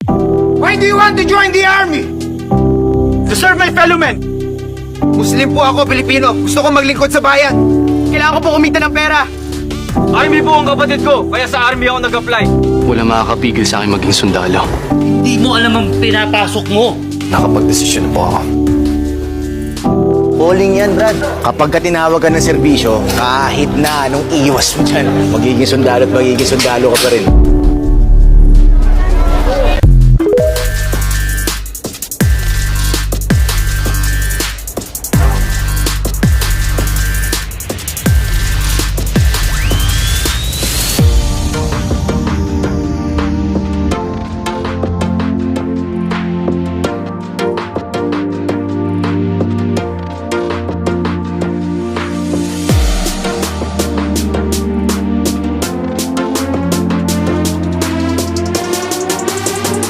Why do you want to join the army? To serve my fellow men. Muslim po ako, Pilipino. Gusto ko maglingkod sa bayan. Kailangan ko po kumita ng pera. Army po ang kapatid ko, kaya sa army ako nag-apply. Wala makakapigil sa akin maging sundalo. Hindi mo alam ang pinapasok mo. Nakapag-desisyon po ako. Calling yan, Brad. Kapag ka tinawag ka ng serbisyo, kahit na anong iwas mo dyan, magiging sundalo at magiging sundalo ka pa rin.